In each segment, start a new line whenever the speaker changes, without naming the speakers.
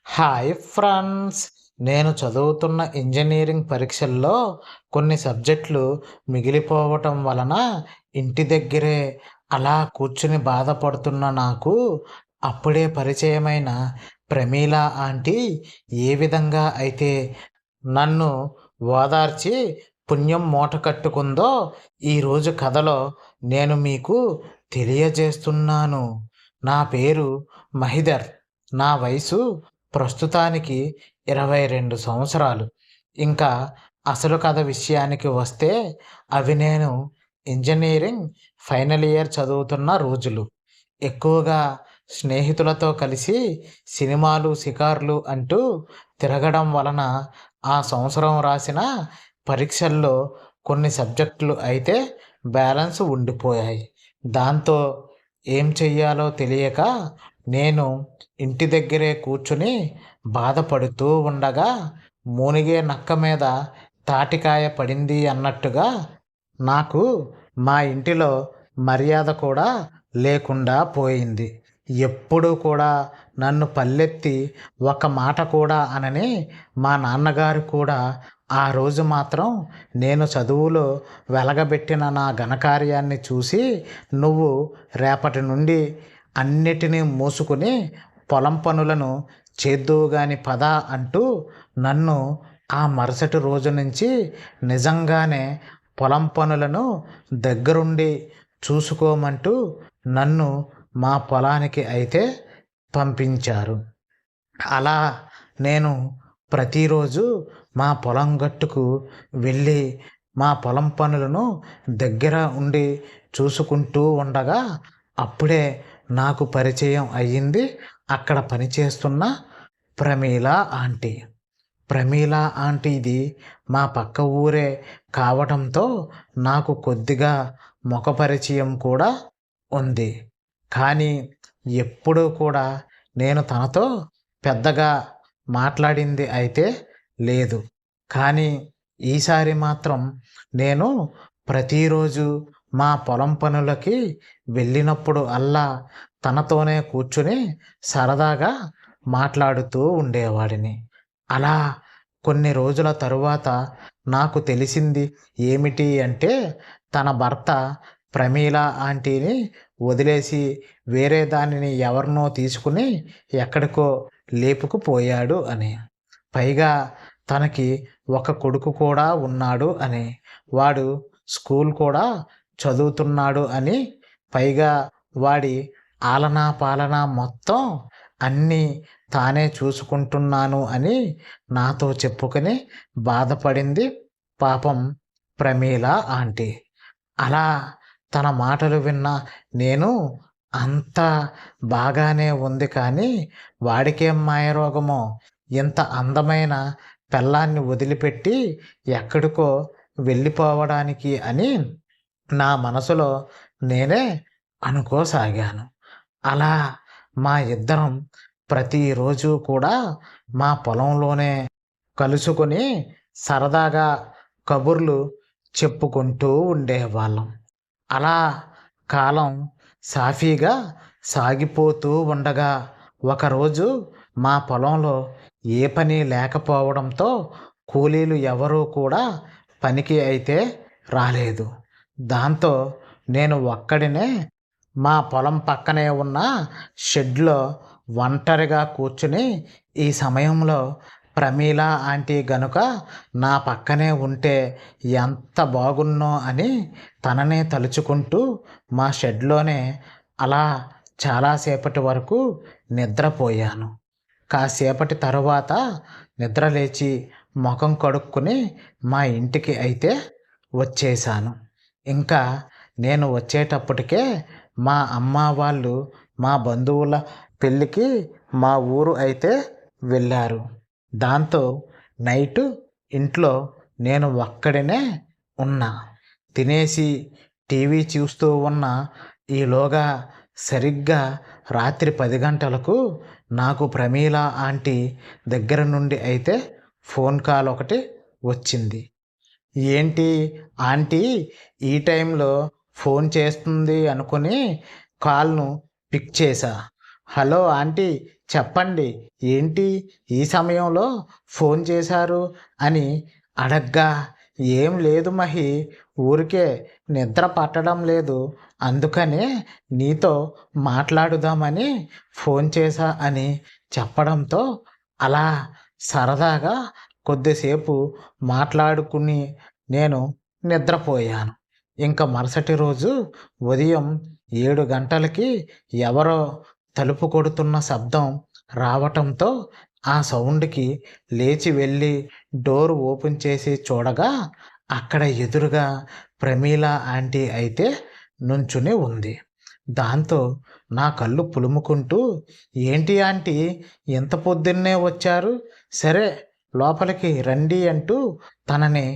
Hi friends! నేను చదువుతున్న engineering పరీక్షల్లో కొన్ని సబ్జెక్టులు మిగిలిపోవటం వలన ఇంటి దగ్గరే అలా కూర్చుని బాధపడుతున్న నాకు అప్పుడే పరిచయమైన ప్రమీల ఆంటీ ఏ విధంగా అయితే నన్ను ఓదార్చి పుణ్యం మూటకట్టుకుందో ఈరోజు కథలో నేను మీకు తెలియజేస్తున్నాను. నా పేరు మహిదర్. నా వయసు ప్రస్తుతానికి 22 సంవత్సరాలు. ఇంకా అసలు కథ విషయానికి వస్తే అవి నేను ఇంజనీరింగ్ ఫైనల్ ఇయర్ చదువుతున్న రోజులు. ఎక్కువగా స్నేహితులతో కలిసి సినిమాలు, షికార్లు అంటూ తిరగడం వలన ఆ సంవత్సరం రాసిన పరీక్షల్లో కొన్ని సబ్జెక్టులు అయితే బ్యాలెన్స్ ఉండిపోయాయి. దాంతో ఏం చెయ్యాలో తెలియక నేను ఇంటి దగ్గరే కూర్చుని బాధపడుతూ ఉండగా మూనిగే నక్క మీద తాటికాయ పడింది అన్నట్టుగా నాకు మా ఇంటిలో మర్యాద కూడా లేకుండా పోయింది. ఎప్పుడూ కూడా నన్ను పల్లెత్తి ఒక మాట కూడా అనని మా నాన్నగారు కూడా ఆ రోజు మాత్రం నేను చదువులో వెలగబెట్టిన నా ఘనకార్యాన్ని చూసి, నువ్వు రేపటి నుండి అన్నిటినీ మూసుకుని పొలం పనులను చేద్దువుగాని పద అంటూ నన్ను ఆ మరుసటి రోజు నుంచి నిజంగానే పొలం పనులను దగ్గరుండి చూసుకోమంటూ నన్ను మా పొలానికి అయితే పంపించారు. అలా నేను ప్రతిరోజు మా పొలం గట్టుకు వెళ్ళి మా పొలం పనులను దగ్గర ఉండి చూసుకుంటూ ఉండగా అప్పుడే నాకు పరిచయం అయ్యింది అక్కడ పనిచేస్తున్న ప్రమీల ఆంటీ. ప్రమీల ఆంటీది మా పక్క ఊరే కావడంతో నాకు కొద్దిగా ముఖ పరిచయం కూడా ఉంది. కానీ ఎప్పుడూ కూడా నేను తనతో పెద్దగా మాట్లాడింది అయితే లేదు. కానీ ఈసారి మాత్రం నేను ప్రతిరోజు మా పొలం పనులకి వెళ్ళినప్పుడు అల్లా తనతోనే కూర్చుని సరదాగా మాట్లాడుతూ ఉండేవాడిని. అలా కొన్ని రోజుల తరువాత నాకు తెలిసింది ఏమిటి అంటే, తన భర్త ప్రమీల ఆంటీని వదిలేసి వేరే దానిని ఎవరినో తీసుకుని ఎక్కడికో లేపుకుపోయాడు అని. పైగా తనకి ఒక కొడుకు కూడా ఉన్నాడు అని, వాడు స్కూల్ కూడా చదువుతున్నాడు అని, పైగా వాడి ఆలనా పాలన మొత్తం అన్నీ తానే చూసుకుంటున్నాను అని నాతో చెప్పుకొని బాధపడింది పాపం ప్రమీల ఆంటీ. అలా తన మాటలు విన్న నేను అంత బాగానే ఉంది కానీ వాడికేం మాయరోగమో ఇంత అందమైన పెళ్ళాన్ని వదిలిపెట్టి ఎక్కడికో వెళ్ళిపోవడానికి అని నా మనసులో నేనే అనుకోసాగాను. అలా మా ఇద్దరం ప్రతిరోజు కూడా మా పొలంలోనే కలుసుకొని సరదాగా కబుర్లు చెప్పుకుంటూ ఉండేవాళ్ళం. అలా కాలం సాఫీగా సాగిపోతూ ఉండగా ఒకరోజు మా పొలంలో ఏ పని లేకపోవడంతో కూలీలు ఎవరూ కూడా పనికి అయితే రాలేదు. దాంతో నేను ఒక్కడినే మా పొలం పక్కనే ఉన్న షెడ్లో ఒంటరిగా కూర్చుని, ఈ సమయంలో ప్రమీల ఆంటీ గనుక నా పక్కనే ఉంటే ఎంత బాగున్నో అని తననే తలుచుకుంటూ మా షెడ్లోనే అలా చాలాసేపటి వరకు నిద్రపోయాను. కాసేపటి తరువాత నిద్రలేచి ముఖం కడుక్కుని మా ఇంటికి అయితే వచ్చేసాను. ఇంకా నేను వచ్చేటప్పటికే మా అమ్మ వాళ్ళు మా బంధువుల పెళ్ళికి మా ఊరు అయితే వెళ్ళారు. దాంతో నైటు ఇంట్లో నేను ఒక్కడినే ఉన్నా. తినేసి టీవీ చూస్తూ ఉన్న ఈలోగా సరిగ్గా రాత్రి 10 గంటలకు నాకు ప్రమీల ఆంటీ దగ్గర నుండి అయితే ఫోన్ కాల్ ఒకటి వచ్చింది. ఏంటి ఆంటీ ఈ టైంలో ఫోన్ చేస్తుంది అనుకుని కాల్ను పిక్ చేశా. హలో ఆంటీ, చెప్పండి, ఏంటి ఈ సమయంలో ఫోన్ చేశారు అని అడగ్గా, ఏం లేదు మహి, ఊరికే నిద్ర పట్టడం లేదు, అందుకనే నీతో మాట్లాడుదామని ఫోన్ చేశా అని చెప్పడంతో అలా సరదాగా కొద్దిసేపు మాట్లాడుకుని నేను నిద్రపోయాను. ఇంక మరుసటి రోజు ఉదయం 7 గంటలకి ఎవరో తలుపు కొడుతున్న శబ్దం రావటంతో ఆ సౌండ్‌కి లేచి వెళ్ళి డోర్ ఓపెన్ చేసి చూడగా అక్కడ ఎదురుగా ప్రమీల ఆంటీ అయితే నుంచుని ఉంది. దాంతో నా కళ్ళు పులుముకుంటూ, "ఏంటి ఆంటీ, ఇంత పొద్దున్నే వచ్చారు? సరే లోపలికి రండి" అంటూ తనని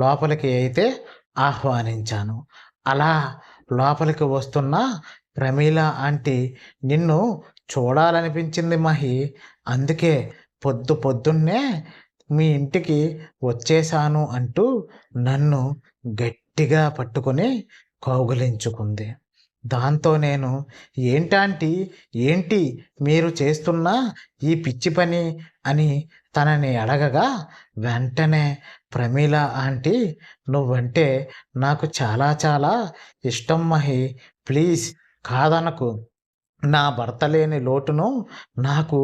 లోపలికి అయితే ఆహ్వానించాను. అలా లోపలికి వస్తున్న ప్రమీల ఆంటీ, "నిన్ను చూడాలనిపించింది మహి, అందుకే పొద్దున్నే మీ ఇంటికి వచ్చేశాను" అంటూ నన్ను గట్టిగా పట్టుకొని కౌగిలించుకుంది. దాంతో నేను, "ఏంటాంటీ, ఏంటి మీరు చేస్తున్న ఈ పిచ్చి పని" అని తనని అడగగా, వెంటనే ప్రమీల ఆంటీ, "నువ్వంటే నాకు చాలా చాలా ఇష్టం మహి, ప్లీజ్ కాదనకు. నా భర్త లేని లోటును నాకు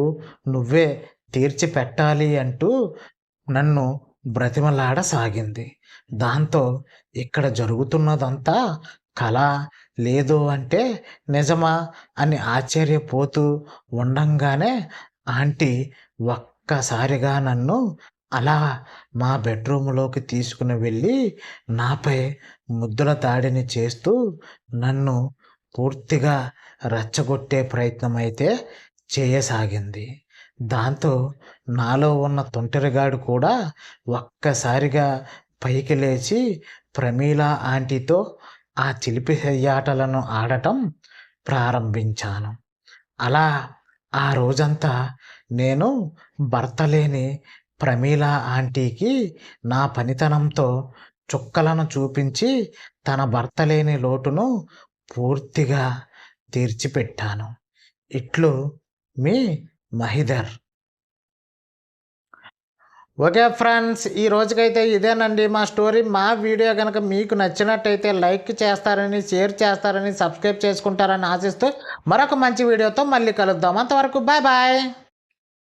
నువ్వే తీర్చిపెట్టాలి" అంటూ నన్ను బ్రతిమలాడసాగింది. దాంతో ఇక్కడ జరుగుతున్నదంతా కలా, లేదు అంటే నిజమా అని ఆశ్చర్యపోతూ ఉండంగానే ఆంటీ ఒక్కసారిగా నన్ను అలా మా బెడ్రూమ్‌లోకి తీసుకుని వెళ్ళి నాపై ముద్దుల దాడిని చేస్తూ నన్ను పూర్తిగా రెచ్చగొట్టే ప్రయత్నమైతే చేయసాగింది. దాంతో నాలో ఉన్న తొంటరిగాడు కూడా ఒక్కసారిగా పైకి లేచి ప్రమీల ఆంటీతో ఆ చిలిపి చెయ్యాటలను ఆడటం ప్రారంభించాను. అలా ఆ రోజంతా నేను భర్త లేని ప్రమీల ఆంటీకి నా పనితనంతో చుక్కలను చూపించి తన భర్త లేని లోటును పూర్తిగా తీర్చిపెట్టాను. ఇట్లు మీ మహిధర్. ఓకే ఫ్రెండ్స్, ఈ రోజుకైతే ఇదేనండి మా స్టోరీ. మా వీడియో కనుక మీకు నచ్చినట్టయితే లైక్ చేస్తారని, షేర్ చేస్తారని, సబ్స్క్రైబ్ చేసుకుంటారని ఆశిస్తూ మరొక మంచి వీడియోతో మళ్ళీ కలుద్దాం. అంతవరకు బాయ్ బాయ్.